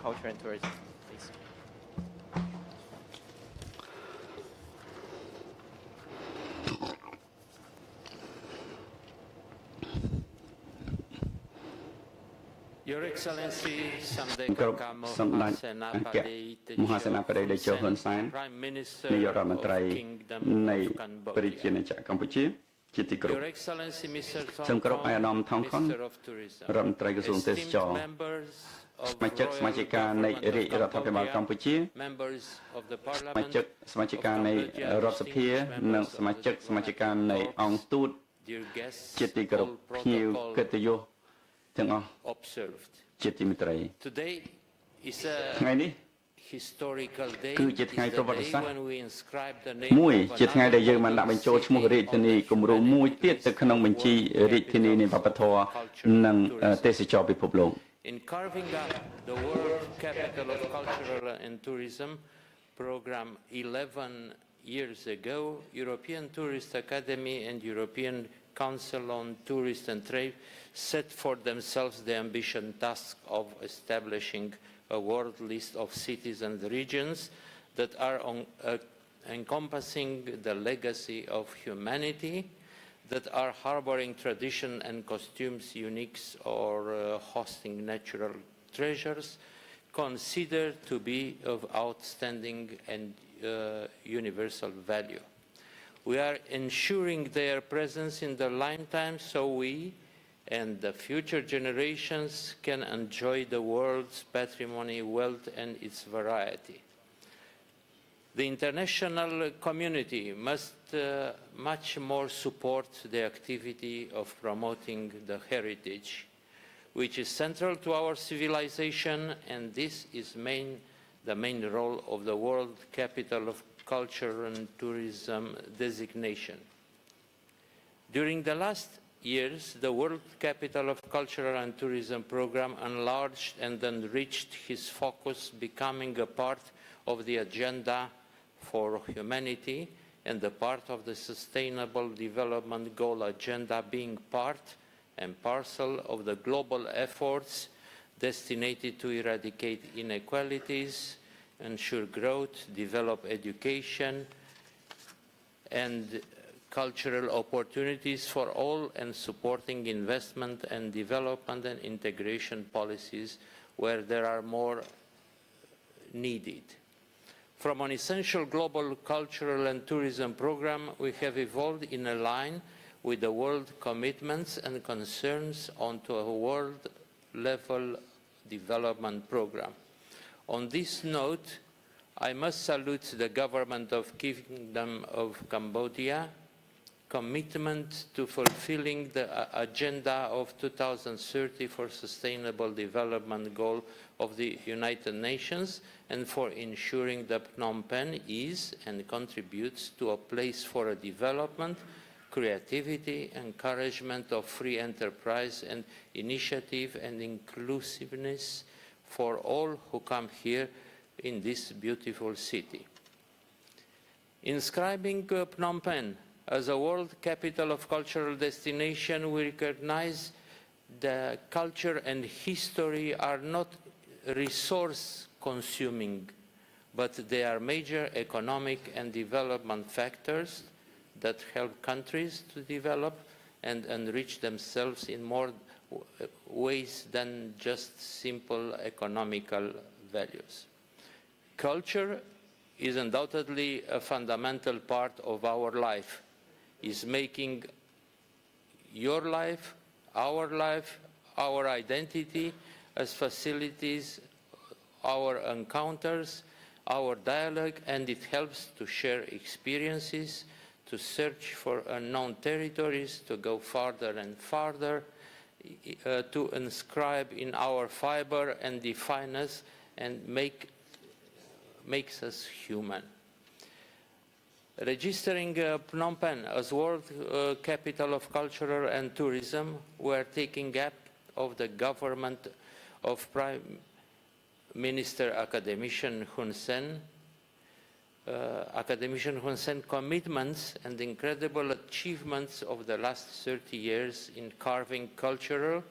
Culture and Tourism, please. Your Excellency, Samdech Akka, Sena, Padei, Moha Sena Padei Techo Prime Minister នាយករដ្ឋមន្ត្រី of Kingdom នៃ of ប្រជា Cambodia. ណាចក្រកម្ពុជាជាទីគោរព Your Excellency, Mr. សូមគោរពអាយដាមថងខុន Minister of Tourism. រដ្ឋមន្ត្រីក្រសួងទេសចរ Esteemed members of សមាជិកសមាជិកានៃ Royal រាជរដ្ឋាភិបាល Government of កម្ពុជា Cambodia, members of the សមា Parliament ជិកសមាជិកានៃ of Cambodia, រដ្ឋសភា distinguished និង members សមាជិក of the សមាជិកានៃ diplomatic អង្គទូត corps, dear guests, ជាទីគោរព all ភ្ញៀវ protocol កិត្តិយសទាំងអស់ observed. ជាទីមេត្រី Today is ថ្ងៃ a នេះ historical day. គឺជា It is ថ្ងៃ the ប្រវត្តិ day សាស្ត្រ when we inscribe the name មួយ of ជាថ្ងៃដែលយើង another បានដាក់បញ្ចូលឈ្មោះរាជធានីគំរូមួយទៀតទៅក្នុងបញ្ជីរាជធានីនៃវប្បធម៌និងទេសចរពិភពលោក In carving up the World Capital of Cultural and Tourism program 11 years ago, European Tourist Academy and European Council on Tourism and Trade set for themselves the ambitious task of establishing a world list of cities and regions that are encompassing the legacy of humanity, that are harboring tradition and costumes unique or hosting natural treasures considered to be of outstanding and universal value. We are ensuring their presence in the lifetime so we and the future generations can enjoy the world's patrimony, wealth, and its variety. The international community must much more support the activity of promoting the heritage, which is central to our civilization, and this is the main role of the World Capital of Culture and Tourism designation. During the last years, the World Capital of Cultural and Tourism program enlarged and enriched his focus, becoming a part of the agenda for humanity and the part of the Sustainable Development Goal agenda, being part and parcel of the global efforts destined to eradicate inequalities, ensure growth, develop education, and cultural opportunities for all, and supporting investment and development and integration policies where there are more needed. From an essential global cultural and tourism program, we have evolved in a line with the world commitments and concerns onto a world-level development program. On this note, I must salute the government of Kingdom of Cambodia commitment to fulfilling the agenda of 2030 for Sustainable Development Goal of the United Nations, and for ensuring that Phnom Penh is and contributes to a place for a development, creativity, encouragement of free enterprise and initiative and inclusiveness for all who come here in this beautiful city. Inscribing Phnom Penh as a World Capital of Cultural Destination, we recognize the culture and history are not resource-consuming, but they are major economic and development factors that help countries to develop and enrich themselves in more ways than just simple economical values. Culture is undoubtedly a fundamental part of our life, is making your life, our identity as facilities, our encounters, our dialogue, and it helps to share experiences, to search for unknown territories, to go farther and farther, to inscribe in our fiber and define us and makes us human. Registering Phnom Penh as World Capital of Culture and Tourism, we are taking up of the government of Prime Minister Academician Hun Sen, commitments and incredible achievements of the last 30 years in carving cultural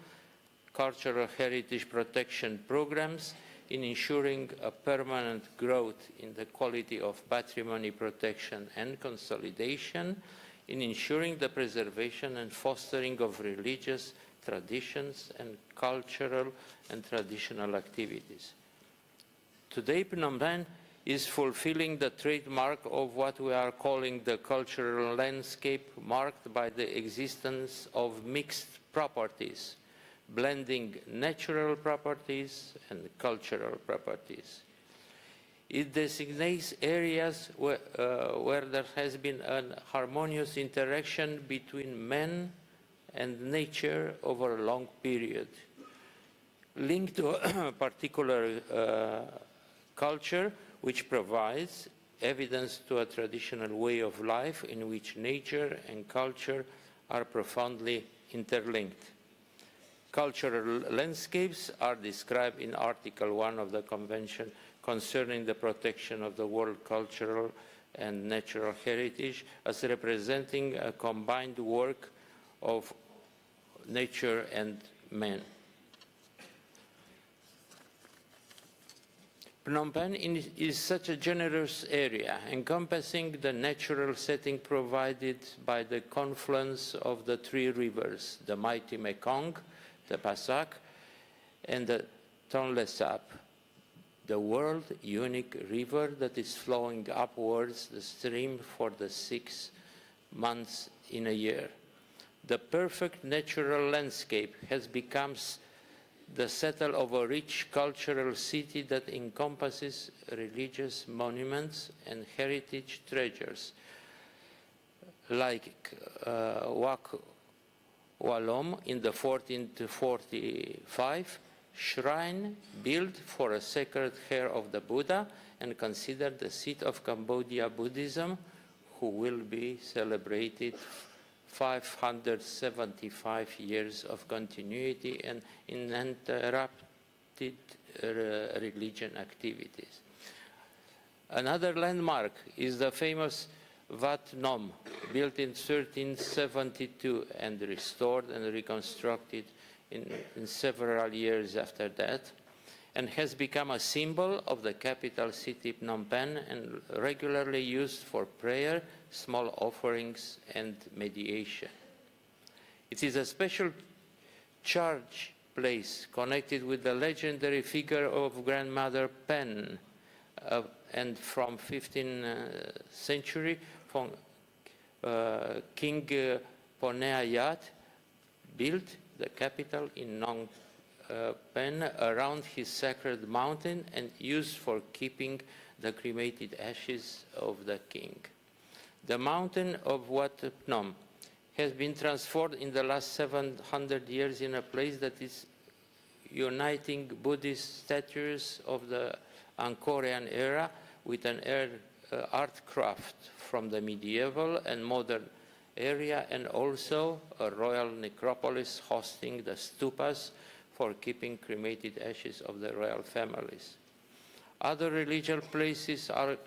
heritage protection programs, in ensuring a permanent growth in the quality of patrimony protection and consolidation, in ensuring the preservation and fostering of religious traditions and cultural and traditional activities. Today, Phnom Penh is fulfilling the trademark of what we are calling the cultural landscape, marked by the existence of mixed properties, blending natural properties and cultural properties. It designates areas where there has been a harmonious interaction between man and nature over a long period, linked to a particular culture which provides evidence to a traditional way of life in which nature and culture are profoundly interlinked. Cultural landscapes are described in Article 1 of the Convention concerning the protection of the world cultural and natural heritage as representing a combined work of nature and man. Phnom Penh is such a generous area, encompassing the natural setting provided by the confluence of the three rivers, the mighty Mekong, the Passak, and the Tonle Sap, the world unique river that is flowing upwards the stream for the 6 months in a year. The perfect natural landscape has become the settle of a rich cultural city that encompasses religious monuments and heritage treasures like Wak Walom in the 1445 shrine built for a sacred hair of the Buddha and considered the seat of Cambodia Buddhism, who will be celebrated 575 years of continuity and uninterrupted religion activities. Another landmark is the famous Wat Nom, built in 1372 and restored and reconstructed in several years after that, and has become a symbol of the capital city Phnom Penh and regularly used for prayer, small offerings, and mediation. It is a special church place connected with the legendary figure of Grandmother Penh, and from 15th century, from King Poneayat built the capital in Phnom Penh around his sacred mountain and used for keeping the cremated ashes of the king. The mountain of Wat Phnom has been transformed in the last 700 years in a place that is uniting Buddhist statues of the Angkorian era with an art craft from the medieval and modern area, and also a royal necropolis hosting the stupas for keeping cremated ashes of the royal families. Other religious places are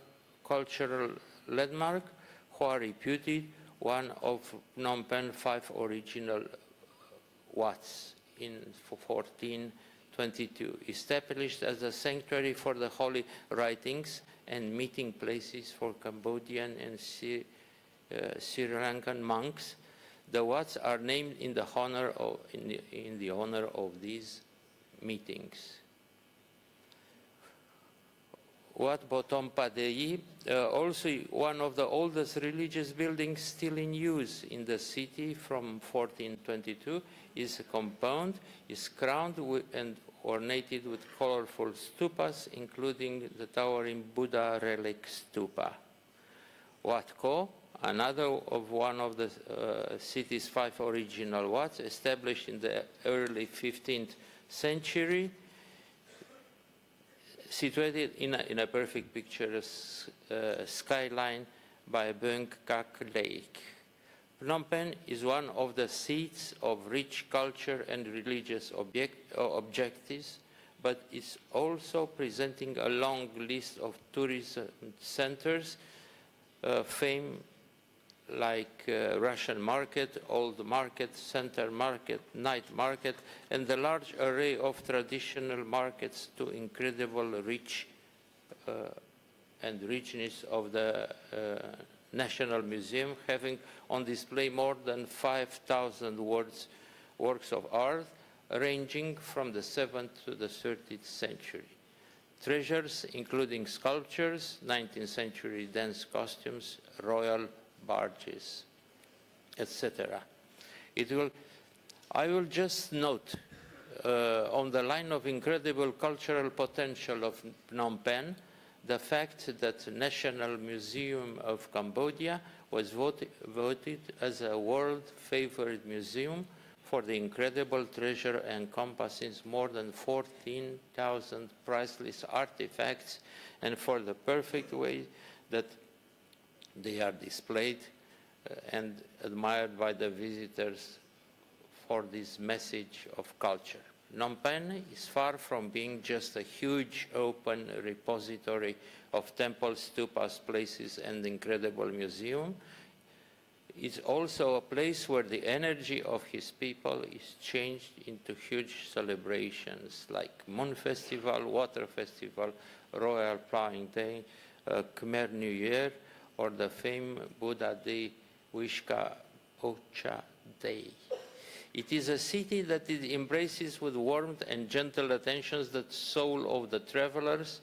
cultural landmarks who are reputed one of Phnom Penh's 5 original Wats in 1422, established as a sanctuary for the holy writings and meeting places for Cambodian and Sri Lankan monks. The Wats are named in the honor of these meetings. Wat Bottom Padei, also one of the oldest religious buildings still in use in the city from 1422, is a compound, is crowned and ornated with colorful stupas, including the towering Buddha relic stupa. Wat Ko, another of one of the city's 5 original Wats, established in the early 15th century, situated in a perfect picturesque skyline by Beng Kak Lake. Phnom Penh is one of the seats of rich culture and religious objectives, but is also presenting a long list of tourism centers, famed like Russian market, old market, center market, night market, and the large array of traditional markets to incredible and richness of the National Museum, having on display more than 5,000 works of art, ranging from the 7th to the 13th century. Treasures including sculptures, 19th century dance costumes, royal barges, etc. I will just note on the line of incredible cultural potential of Phnom Penh, the fact that the National Museum of Cambodia was voted as a world favorite museum for the incredible treasure encompassing more than 14,000 priceless artifacts and for the perfect way that they are displayed and admired by the visitors for this message of culture. Phnom Penh is far from being just a huge open repository of temples, stupas, places, and incredible museum. It's also a place where the energy of his people is changed into huge celebrations like Moon Festival, Water Festival, Royal Plowing Day, Khmer New Year, or the famed Buddha Day, Wishka Ocha Day. It is a city that it embraces with warmth and gentle attentions the soul of the travelers.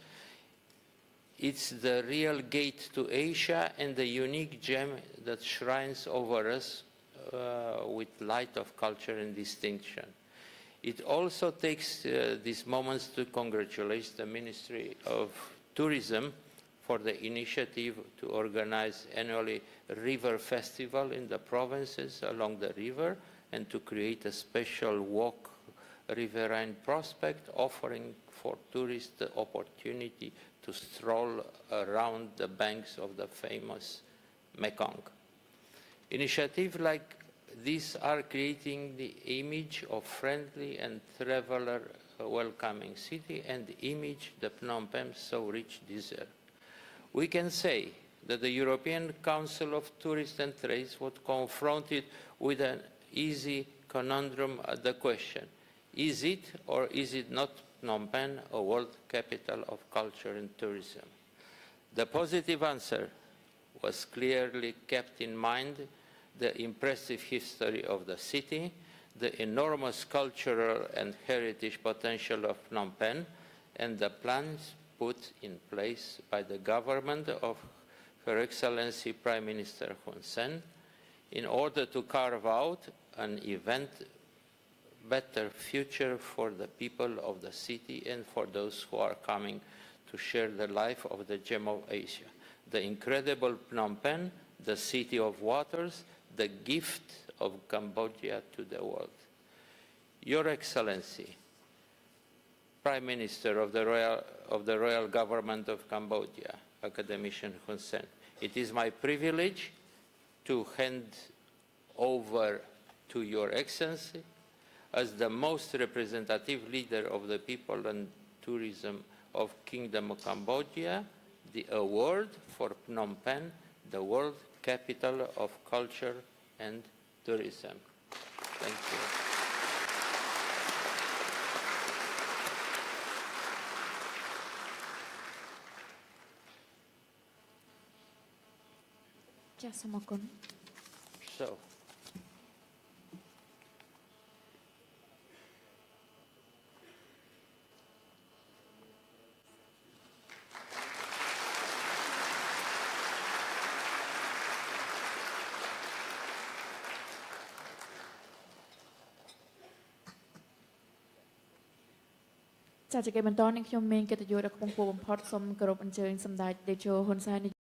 It's the real gate to Asia and the unique gem that shines over us with light of culture and distinction. It also takes these moments to congratulate the Ministry of Tourism for the initiative to organize annually a river festival in the provinces along the river and to create a special walk riverine prospect offering for tourists the opportunity to stroll around the banks of the famous Mekong. Initiatives like these are creating the image of friendly and traveler welcoming city and the image that Phnom Penh so rich deserves. We can say that the European Council of Tourists and Trades was confronted with an easy conundrum at the question, is it or is it not Phnom Penh a world capital of culture and tourism? The positive answer was clearly kept in mind the impressive history of the city, the enormous cultural and heritage potential of Phnom Penh, and the plans put in place by the government of Her Excellency Prime Minister Hun Sen in order to carve out an better future for the people of the city and for those who are coming to share the life of the gem of Asia. The incredible Phnom Penh, the city of waters, the gift of Cambodia to the world. Your Excellency, Prime Minister of the Royal Government of Cambodia, Academician Hun Sen, it is my privilege to hand over to Your Excellency as the most representative leader of the people and tourism of Kingdom of Cambodia, the award for Phnom Penh, the world capital of culture and tourism. Thank you. So, Cha ជាគេបន្តនឹងខ្ញុំមានកិត្តិយសដ៏ខ្ពង់ខ្ពស់បំផុតសូមគោរពអញ្ជើញសម្ដេចតេជោហ៊ុនសែន